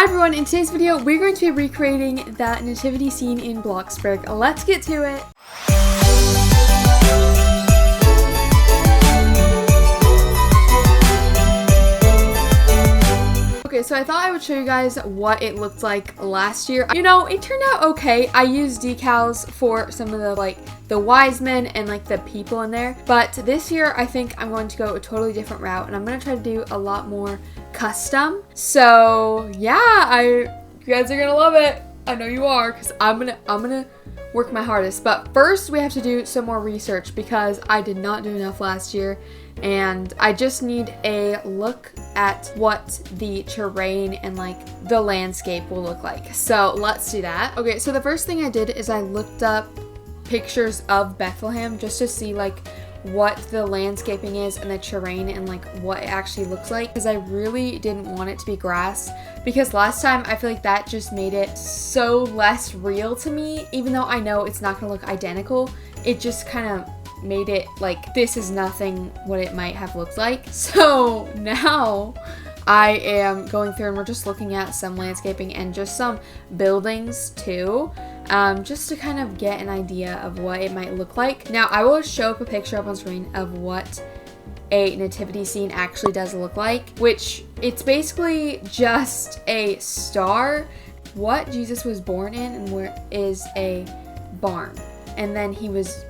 Hi everyone, in today's video we're going to be recreating that nativity scene in Bloxburg. Let's get to it! Okay, so I thought I would show you guys what it looked like last year. You know, it turned out okay. I used decals for some of the wise men and the people in there. But this year I think I'm going to go a totally different route and I'm going to try to do a lot more custom. So yeah, you guys are gonna love it. I know you are, because I'm gonna work my hardest. But first we have to do some more research because I did not do enough last year, and I just need a look at what the terrain and the landscape will look like. So let's do that. Okay, so the first thing I did is I looked up pictures of Bethlehem just to see what the landscaping is and the terrain and what it actually looks like, because I really didn't want it to be grass, because last time I feel like that just made it so less real to me. Even though I know it's not gonna look identical, it just kind of made it this is nothing what it might have looked like. So now I am going through and we're just looking at some landscaping and just some buildings too, just to kind of get an idea of what it might look like. Now I will show up a picture up on screen of what a nativity scene actually does look like, which it's basically just a star, what Jesus was born in, and where is a barn, and then he was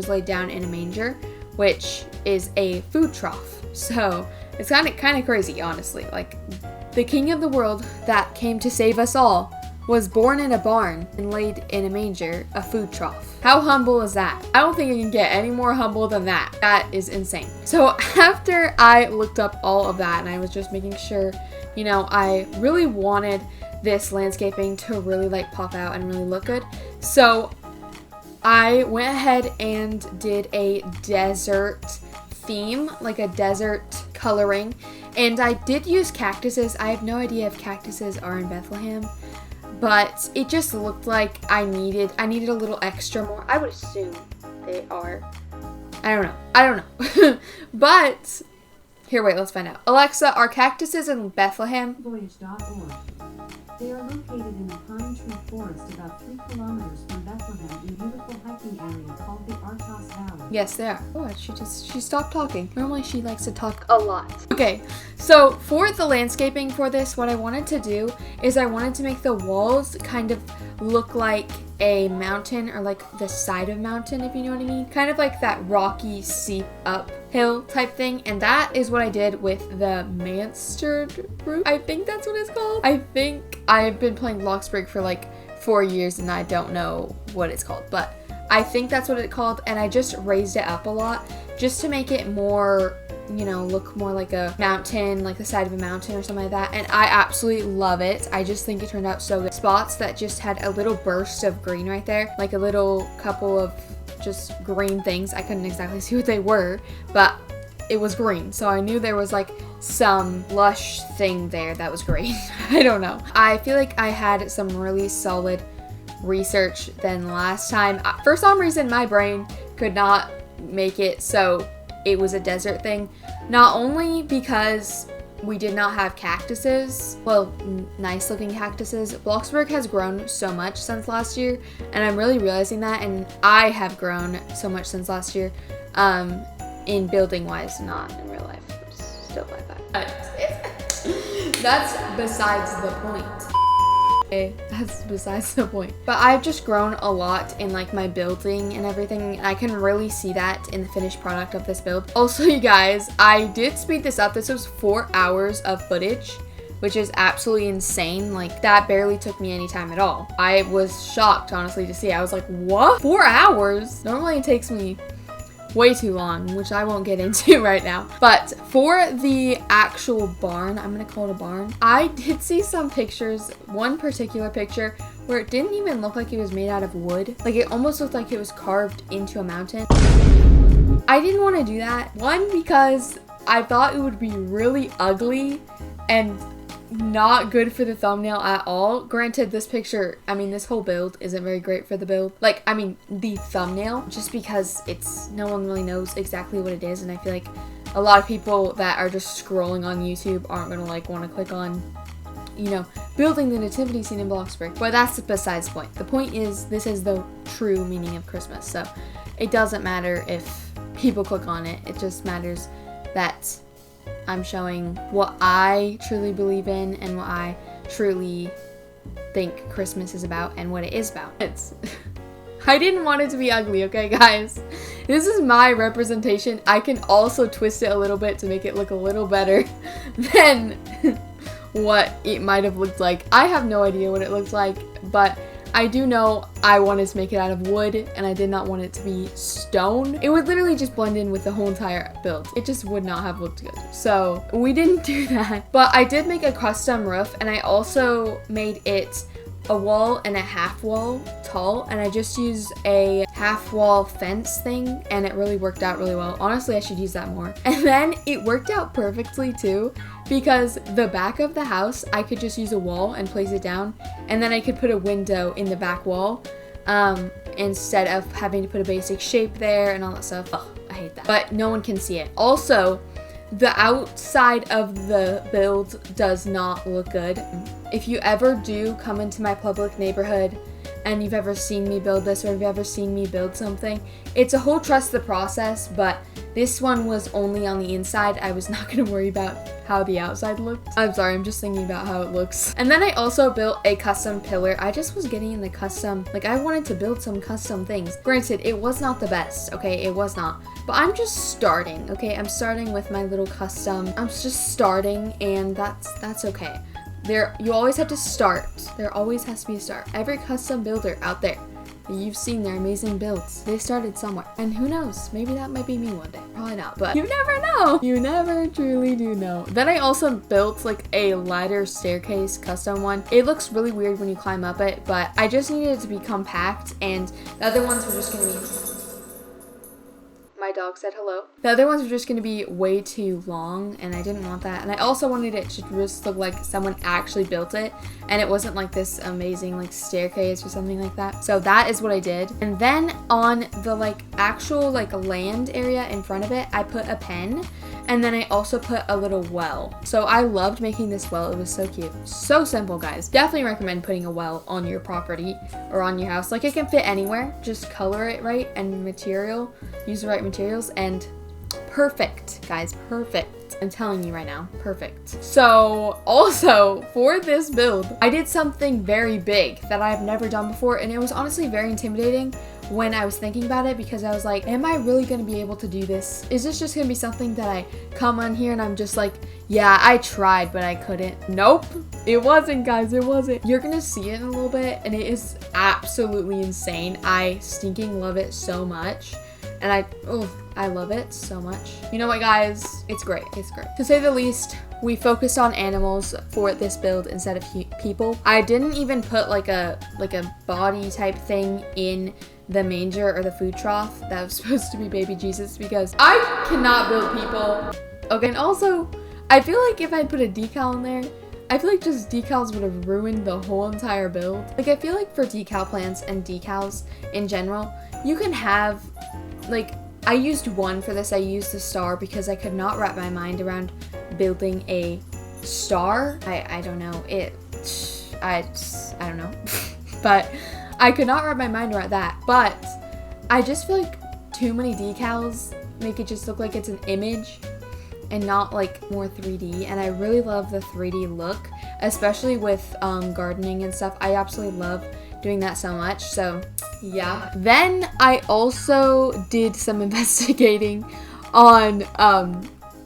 laid down in a manger, which is a food trough. So it's kind of crazy, honestly. The king of the world that came to save us all was born in a barn and laid in a manger, a food trough. How humble is that? I don't think you can get any more humble than that. That is insane. So after I looked up all of that and I was just making sure, I really wanted this landscaping to really pop out and really look good. So I went ahead and did a desert theme, a desert coloring, and I did use cactuses. I have no idea if cactuses are in Bethlehem, but it just looked like I needed a little extra more. I would assume they are. I don't know. But here, wait, let's find out. Alexa, are cactuses in Bethlehem? Voyage.org. They are located in the pine tree forest about 3 kilometers from Bethlehem in a beautiful hiking area called the Artos Valley. Yes, they are. Oh, she stopped talking. Normally she likes to talk a lot. Okay, so for the landscaping for this, what I wanted to do is I wanted to make the walls kind of look like a mountain, or the side of a mountain, if you know what I mean. Kind of like that rocky seep up hill type thing, and that is what I did with the Mansard roof. I think that's what it's called. I think I've been playing Bloxburg for 4 years and I don't know what it's called, but I think that's what it's called, and I just raised it up a lot just to make it more, look more like a mountain, like the side of a mountain or something like that, and I absolutely love it. I just think it turned out so good. Spots that just had a little burst of green right there, a little couple of just green things. I couldn't exactly see what they were, but it was green, so I knew there was some lush thing there that was green. I don't know. I feel like I had some really solid research than last time. For some reason my brain could not make it so it was a desert thing, not only because we did not have cactuses, well, nice looking cactuses. Bloxburg has grown so much since last year, and I'm really realizing that, and I have grown so much since last year, in building wise, not in real life. I'm still like that. That's besides the point. Okay, that's besides the point. But I've just grown a lot in my building and everything, and I can really see that in the finished product of this build. Also, you guys, I did speed this up. This was 4 hours of footage, which is absolutely insane. That barely took me any time at all. I was shocked, honestly, to see. I was like, what? 4 hours? Normally it takes me way too long, which I won't get into right now. But for the actual barn, I'm gonna call it a barn, I did see some pictures, one particular picture where it didn't even look like it was made out of wood. It almost looked like it was carved into a mountain. I didn't want to do that. One, because I thought it would be really ugly and not good for the thumbnail at all. Granted, this picture, this whole build isn't very great for the build. The thumbnail, just because no one really knows exactly what it is, and I feel like a lot of people that are just scrolling on YouTube aren't gonna want to click on you know, building the nativity scene in Bloxburg. But that's besides the point. The point is, this is the true meaning of Christmas. So it doesn't matter if people click on it. It just matters that I'm showing what I truly believe in and what I truly think Christmas is about and what it is about. I didn't want it to be ugly, okay, guys? This is my representation. I can also twist it a little bit to make it look a little better than what it might have looked like. I have no idea what it looked like, but I do know I wanted to make it out of wood, and I did not want it to be stone. It would literally just blend in with the whole entire build. It just would not have looked good. So we didn't do that. But I did make a custom roof, and I also made it a wall and a half wall tall, and I just used a half wall fence thing, and it really worked out really well. Honestly, I should use that more. And then it worked out perfectly too, because the back of the house, I could just use a wall and place it down, and then I could put a window in the back wall instead of having to put a basic shape there and all that stuff. Ugh, I hate that. But no one can see it. Also, the outside of the build does not look good. If you ever do come into my public neighborhood and you've ever seen me build this, or if you've ever seen me build something, it's a whole trust the process, but this one was only on the inside. I was not going to worry about how the outside looked. I'm sorry, I'm just thinking about how it looks. And then I also built a custom pillar. I just was getting in the custom, like I wanted to build some custom things. Granted, it was not the best, okay? It was not. But I'm just starting, okay? I'm starting with my little custom. I'm just starting, and that's okay. You always have to start. There always has to be a start. Every custom builder out there that you've seen their amazing builds, they started somewhere. And who knows? Maybe that might be me one day. Probably not, but you never know. You never truly do know. Then I also built like a ladder staircase custom one. It looks really weird when you climb up it, but I just needed it to be compact, and the other ones were just gonna be... My dog said hello. The other ones were just going to be way too long, and I didn't want that. And I also wanted it to just look like someone actually built it, and it wasn't like this amazing like staircase or something like that. So that is what I did. And then on the like actual like land area in front of it, I put a pen, and then I also put a little well. So I loved making this well. It was so cute. So simple, guys. Definitely recommend putting a well on your property or on your house. Like, it can fit anywhere. Just color it right and use the right materials, and perfect, guys, perfect. I'm telling you right now, perfect. So also for this build, I did something very big that I've never done before, and it was honestly very intimidating when I was thinking about it, because I was like, am I really going to be able to do this? Is this just going to be something that I come on here and I'm just like, yeah, I tried, but I couldn't? Nope, it wasn't, guys, it wasn't. You're going to see it in a little bit, and it is absolutely insane. I stinking love it so much. And I love it so much. You know what, guys? It's great. It's great. To say the least, we focused on animals for this build instead of people. I didn't even put like a body type thing in the manger or the food trough that was supposed to be baby Jesus, because I cannot build people. Okay, and also, I feel like if I put a decal in there, I feel like just decals would have ruined the whole entire build. Like, I feel like for decal plants and decals in general, you can have, like, I used one for this. I used the star because I could not wrap my mind around building a star. I don't know. I don't know. But I could not wrap my mind around that. But I just feel like too many decals make it just look like it's an image and not like more 3D. And I really love the 3D look, especially with gardening and stuff. I absolutely love doing that so much. So yeah. Then I also did some investigating on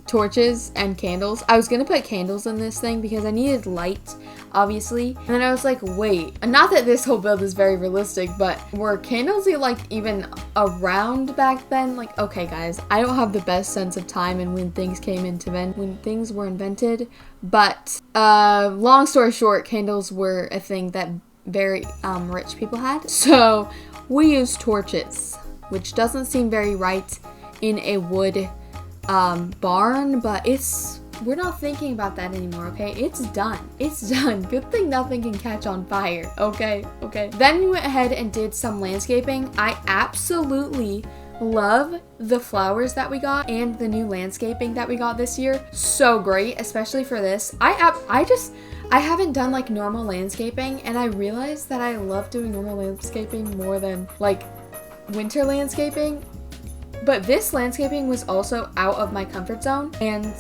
torches and candles. I was gonna put candles in this thing because I needed light, obviously. And then I was like, wait, not that this whole build is very realistic, but were candles like even around back then? Like, okay, guys, I don't have the best sense of time and when things were invented, but long story short, candles were a thing that very rich people had. So we used torches, which doesn't seem very right in a wood barn, but we're not thinking about that anymore, okay? It's done. It's done. Good thing nothing can catch on fire, okay? Okay. Then we went ahead and did some landscaping. I absolutely love the flowers that we got and the new landscaping that we got this year. So great, especially for this. I haven't done like normal landscaping, and I realized that I love doing normal landscaping more than like winter landscaping. But this landscaping was also out of my comfort zone, and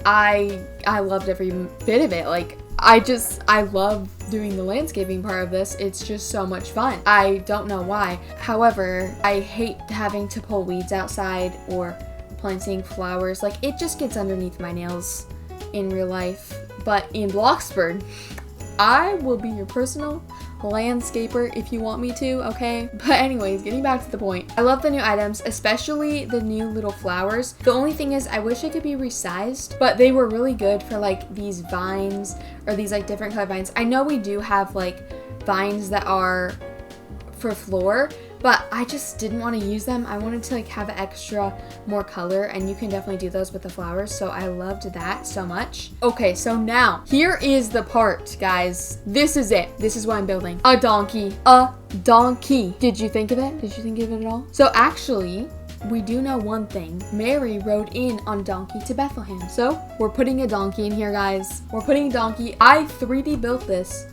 I loved every bit of it. Like I love doing the landscaping part of this. It's just so much fun. I don't know why. However, I hate having to pull weeds outside or planting flowers. Like, it just gets underneath my nails in real life. But in Bloxburg, I will be your personal landscaper if you want me to, okay? But anyways, getting back to the point. I love the new items, especially the new little flowers. The only thing is I wish they could be resized, but they were really good for like these vines or these like different color vines. I know we do have like vines that are for floor, but I just didn't want to use them. I wanted to like have extra more color, and you can definitely do those with the flowers, so I loved that so much. Okay, so now here is the part, guys. This is it. This is what I'm building. A donkey. A donkey. Did you think of it? Did you think of it at all? So actually, we do know one thing. Mary rode in on donkey to Bethlehem. So we're putting a donkey in here, guys. We're putting a donkey. I 3D built this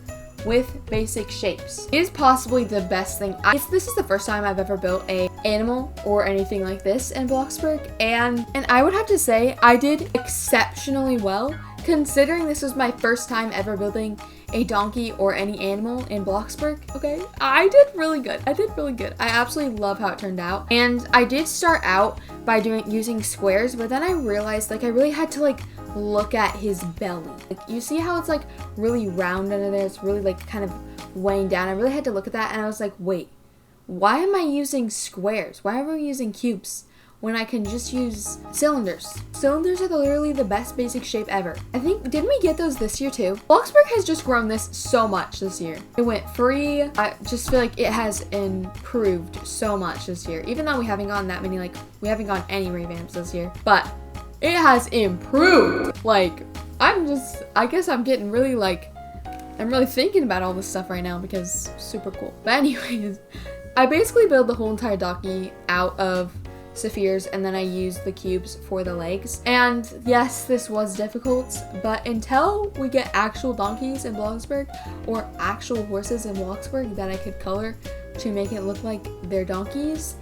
with basic shapes. It is possibly the best thing. This is the first time I've ever built a animal or anything like this in Bloxburg, and I would have to say I did exceptionally well, considering this was my first time ever building a donkey or any animal in Bloxburg. Okay, I did really good. I absolutely love how it turned out. And I did start out by using squares, but then I realized like I really had to like look at his belly. Like, you see how it's like really round under there? It's really like kind of weighing down. I really had to look at that, and I was like, wait, why am I using squares? Why am I using cubes when I can just use cylinders? Cylinders are literally the best basic shape ever. I think, didn't we get those this year too? Bloxburg has just grown this so much this year. It went free. I just feel like it has improved so much this year, even though we haven't gotten that many, like we haven't gotten any revamps this year, but it has improved. Like, I guess I'm getting really like, I'm really thinking about all this stuff right now because it's super cool. But anyways, I basically build the whole entire donkey out of spheres, and then I use the cubes for the legs. And yes, this was difficult, but until we get actual donkeys in Bloxburg or actual horses in Bloxburg that I could color to make it look like they're donkeys,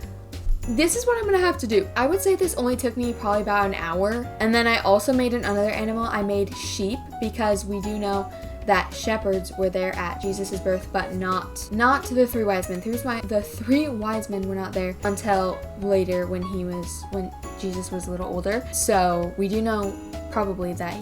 this is what I'm gonna have to do. I would say this only took me probably about an hour. And then I also made another animal. I made sheep, because we do know that shepherds were there at Jesus' birth, but not the three wise men. The three wise men were not there until later when Jesus was a little older. So we do know probably that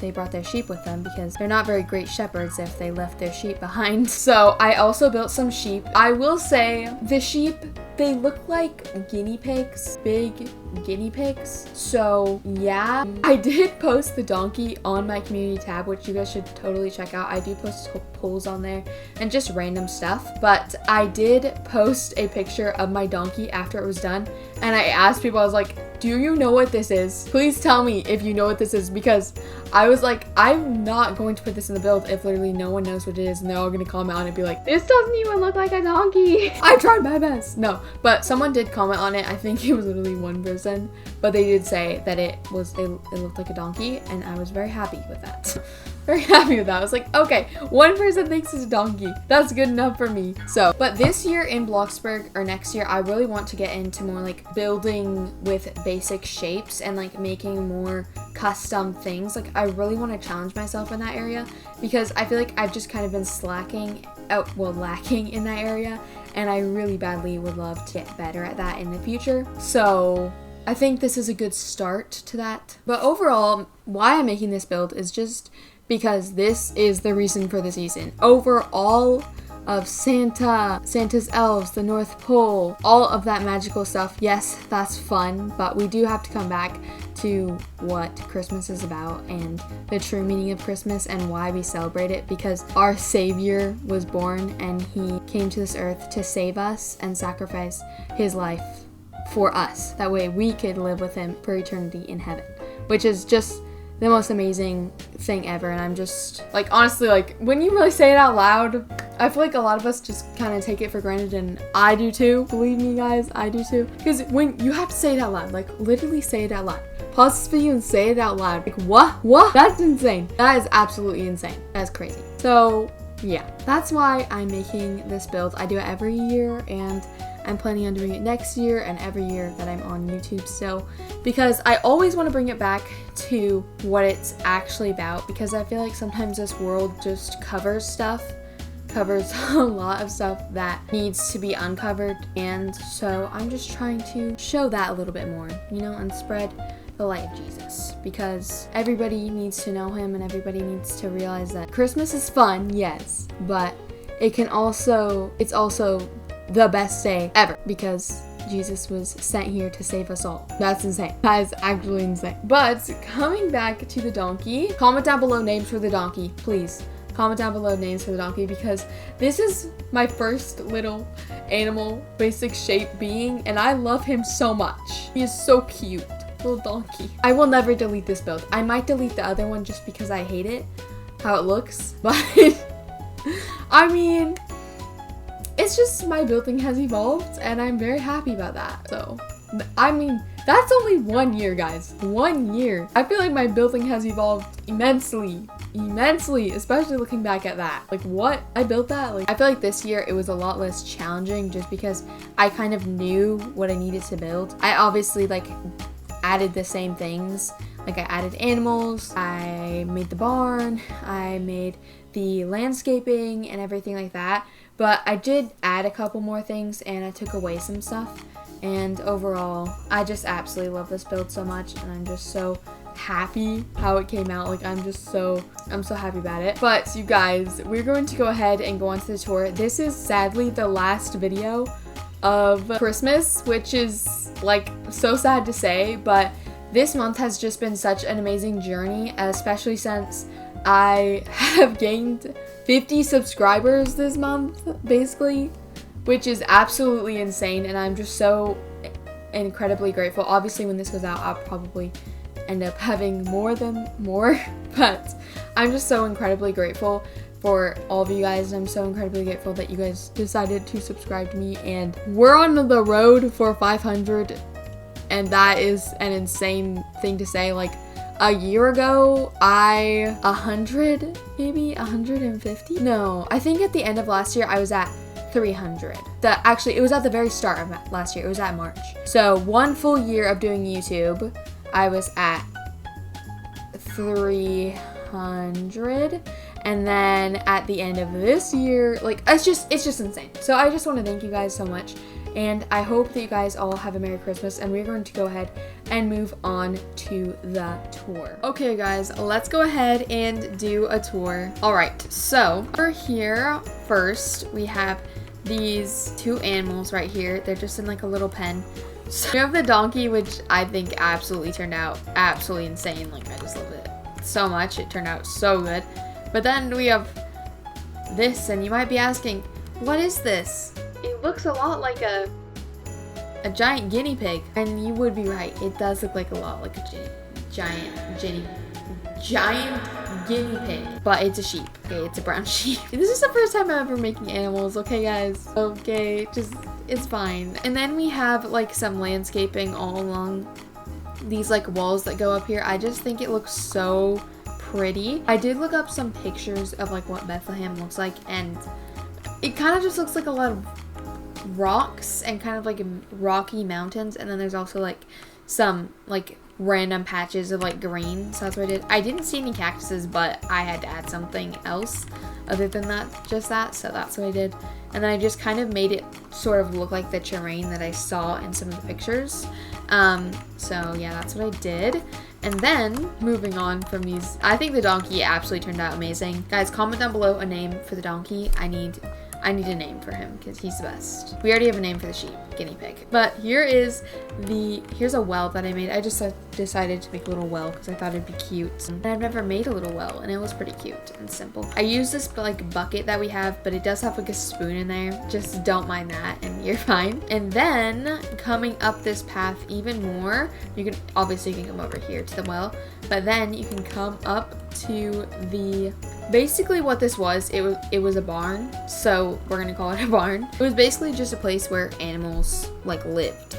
they brought their sheep with them, because they're not very great shepherds if they left their sheep behind. So I also built some sheep. I will say the sheep, they look like guinea pigs, big guinea pigs. So yeah, I did post the donkey on my community tab, which you guys should totally check out. I do post polls on there and just random stuff, but I did post a picture of my donkey after it was done, and I asked people, I was like, do you know what this is? Please tell me if you know what this is, because I was like, I'm not going to put this in the build if literally no one knows what it is, and they're all gonna comment on it and be like, this doesn't even look like a donkey. I tried my best. No, but someone did comment on it. I think it was literally one person, but they did say that it looked like a donkey, and I was very happy with that. Very happy with that. I was like, okay, one person thinks it's a donkey. That's good enough for me. So, but this year in Bloxburg, or next year, I really want to get into more like building with basic shapes and like making more custom things. Like, I really want to challenge myself in that area, because I feel like I've just kind of been lacking in that area, and I really badly would love to get better at that in the future. So I think this is a good start to that. But overall, why I'm making this build is just because this is the reason for the season. Over all of Santa's elves, the North Pole, all of that magical stuff. Yes, that's fun, but we do have to come back to what Christmas is about and the true meaning of Christmas and why we celebrate it, because our Savior was born and he came to this earth to save us and sacrifice his life for us. That way we could live with him for eternity in heaven, which is just the most amazing thing ever. And I'm just like, honestly, like when you really say it out loud, I feel like a lot of us just kind of take it for granted, and I do too. Believe me guys, I do too. Because when you have to say it out loud, like literally say it out loud. pause this video and say it out loud. Like, what? That's insane. That is absolutely insane. That is crazy. So yeah, that's why I'm making this build. I do it every year, and I'm planning on doing it next year and every year that I'm on YouTube still, because I always want to bring it back to what it's actually about, because I feel like sometimes this world just covers a lot of stuff that needs to be uncovered, and so I'm just trying to show that a little bit more, you know, and spread the light of Jesus, because everybody needs to know him and everybody needs to realize that Christmas is fun, yes, but it's also the best day ever, because Jesus was sent here to save us all. That's insane. That is actually insane. But coming back to the donkey, comment down below names for the donkey, please. Comment down below names for the donkey, because this is my first little animal basic shape being, and I love him so much. He is so cute. Little donkey. I will never delete this build. I might delete the other one just because I hate it, how it looks, but I mean, it's just my building has evolved and I'm very happy about that. So, I mean, that's only 1 year, guys. 1 year. I feel like my building has evolved immensely, especially looking back at that. Like, what? I built that? Like, I feel like this year it was a lot less challenging just because I kind of knew what I needed to build. I obviously, like, added the same things. Like, I added animals, I made the barn, I made the landscaping and everything like that. But I did add a couple more things and I took away some stuff. And overall, I just absolutely love this build so much, and I'm just so happy how it came out. Like, I'm so happy about it. But you guys, we're going to go ahead and go on to the tour. This is sadly the last video of Christmas, which is like so sad to say, but this month has just been such an amazing journey, especially since I have gained 50 subscribers this month, basically, which is absolutely insane, and I'm just so incredibly grateful. Obviously, when this goes out, I'll probably end up having more, but I'm just so incredibly grateful for all of you guys, and I'm so incredibly grateful that you guys decided to subscribe to me, and we're on the road for 500, and that is an insane thing to say. Like, a year ago, 100, maybe 150? No, I think at the end of last year, I was at 300. Actually, it was at the very start of last year. It was at March. So 1 full year of doing YouTube, I was at 300. And then at the end of this year, like, it's just insane. So I just want to thank you guys so much. And I hope that you guys all have a Merry Christmas, and we're going to go ahead and move on to the tour. Okay guys, let's go ahead and do a tour. All right, so over here first, we have these 2 animals right here. They're just in like a little pen. So we have the donkey, which I think absolutely turned out absolutely insane. Like, I just love it so much. It turned out so good. But then we have this, and you might be asking, what is this? It looks a lot like a giant guinea pig. And you would be right. It does look like a lot like a giant guinea pig. But it's a sheep. Okay, it's a brown sheep. This is the first time I'm ever making animals, okay guys? Okay, it's fine. And then we have like some landscaping all along these like walls that go up here. I just think it looks so pretty. I did look up some pictures of like what Bethlehem looks like, and it kind of just looks like a lot of rocks and kind of like rocky mountains, and then there's also like some like random patches of like green. So that's what I did. I didn't see any cactuses, but I had to add something else other than that, just that, so that's what I did. And then I just kind of made it sort of look like the terrain that I saw in some of the pictures. So yeah, that's what I did. And then moving on from these, I think the donkey absolutely turned out amazing. Guys, comment down below a name for the donkey. I need a name for him because he's the best. We already have a name for the sheep, guinea pig. But here's a well that I made. I just decided to make a little well because I thought it'd be cute. And I've never made a little well, and it was pretty cute and simple. I use this like bucket that we have, but it does have like a spoon in there. Just don't mind that and you're fine. And then coming up this path even more, you can obviously come over here to the well, but then you can come up to the basically what this was, it was a barn, so we're gonna call it a barn. It was basically just a place where animals like lived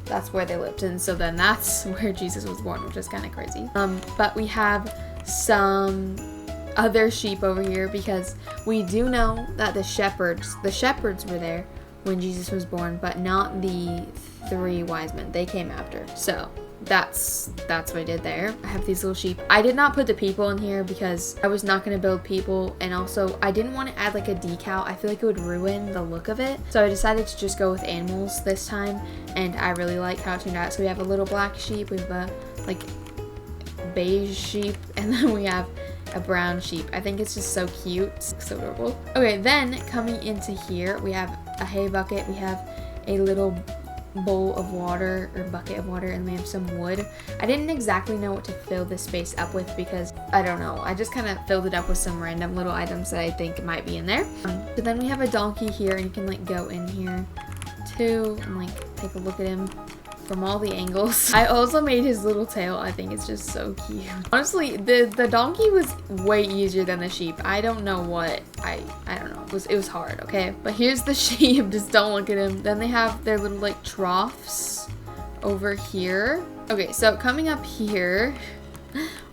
that's where they lived, and so then that's where Jesus was born, which is kind of crazy. But we have some other sheep over here because we do know that the shepherds were there when Jesus was born, but not the 3 wise men. They came after. So that's what I did there. I have these little sheep. I did not put the people in here because I was not going to build people, and also I didn't want to add like a decal. I feel like it would ruin the look of it, so I decided to just go with animals this time, and I really like how it turned out. So we have a little black sheep, we have a like beige sheep, and then we have a brown sheep. I think it's just so cute, so adorable. Okay, then coming into here, we have a hay bucket, we have a little bowl of water or bucket of water, and we have some wood. I didn't exactly know what to fill this space up with because I don't know, I just kind of filled it up with some random little items that I think might be in there. But then we have a donkey here, and you can like go in here too and like take a look at him from all the angles. I also made his little tail. I think it's just so cute. Honestly, the donkey was way easier than the sheep. I don't know what, I don't know. It was hard, okay? But here's the sheep. Just don't look at him. Then they have their little like troughs over here. Okay, so coming up here,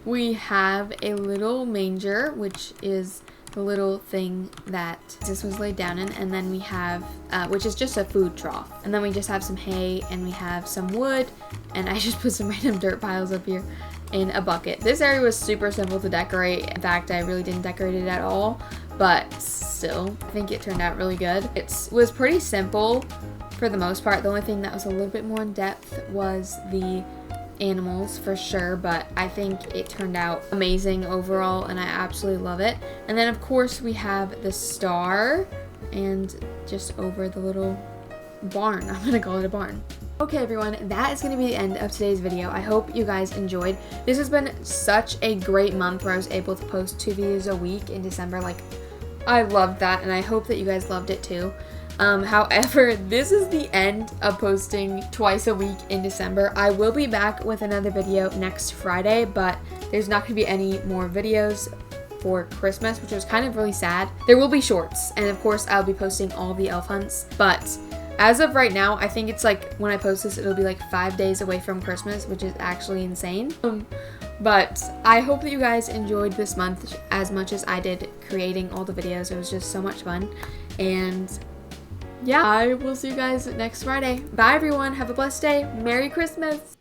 we have a little manger, which is the little thing that this was laid down in, and then we have which is just a food trough, and then we just have some hay, and we have some wood, and I just put some random dirt piles up here in a bucket. This area was super simple to decorate. In fact, I really didn't decorate it at all, but still I think it turned out really good. It was pretty simple for the most part. The only thing that was a little bit more in depth was the animals for sure, but I think it turned out amazing overall, and I absolutely love it. And then of course we have the star, and just over the little barn. I'm gonna call it a barn. Okay everyone, that is going to be the end of today's video. I hope you guys enjoyed. This has been such a great month where I was able to post 2 videos a week in December. Like, I loved that, and I hope that you guys loved it too. However, this is the end of posting twice a week in December. I will be back with another video next Friday, but there's not going to be any more videos for Christmas, which was kind of really sad. There will be shorts, and of course I'll be posting all the elf hunts, but as of right now, I think it's like when I post this, it'll be like 5 days away from Christmas, which is actually insane. But I hope that you guys enjoyed this month as much as I did creating all the videos. It was just so much fun, and yeah, I will see you guys next Friday. Bye everyone, have a blessed day. Merry Christmas.